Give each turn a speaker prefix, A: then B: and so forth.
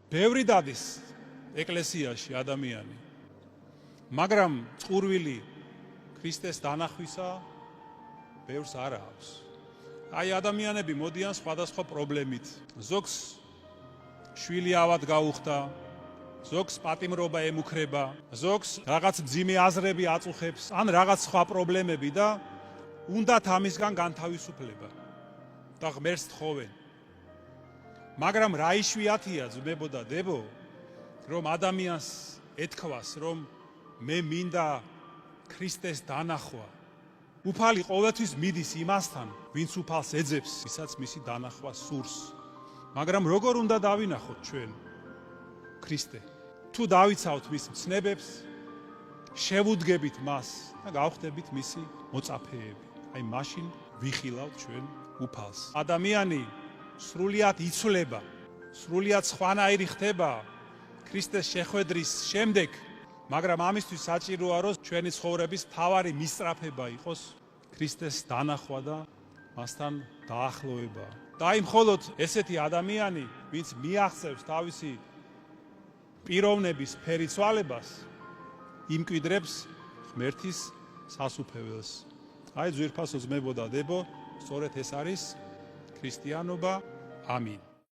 A: ბევრი დადის ეკლესიაში ადამიანი, მაგრამ წყურვილი ქრისტეს დანახვისა ბევრს არ აქვს. აი ადამიანები მოდიან სხვადასხვა პრობლემით. ზოგს შვილი ავად გაუხდა, ზოგს პატიმრობა ემუქრება, ზოგს რაღაც მძიმე აზრები აწუხებს, ან რაღაც სხვა პრობლემები და უნდათ ამისგან განთავისუფლება და ღმერთს თხოვენ. მაგრამ რა იშვიათია ძმებო და დებო, რომ ადამიანს ეთქვას, რომ მე მინდა ქრისტეს დანახვა. უფალი ყოველთვის მიდის იმასთან, ვინც უფალს ეძებს, ვისაც მისი დანახვა სურს. მაგრამ როგორ უნდა დავინახოთ ჩვენ ქრისტე? თუ დავიცავთ მის მცნებებს, შევუდგებით მას და გავხდებით მისი მოწაფეები. აი მაშინ ვიხილავთ ჩვენ უფალს. ადამიანი სრულიად იცვლება, სრულიად სხვანაირი ხდება ქრისტეს შეხვედრის შემდეგ, მაგრამ ამისთვის საჭიროა, რომ ჩვენი ცხოვრების მთავარი მისწრაფება იყოს ქრისტეს დანახვა და მასთან დაახლოვება. და აი მხოლოდ ესეთი ადამიანი, ვინც მიაღწევს თავისი პიროვნების ფერიცვალებას, იმკვიდრებს ღმერთის სასუფეველს. აი ძვირფასო ძმებო და დებო, სწორედ ეს არის ქრისტიანობა. ამინ.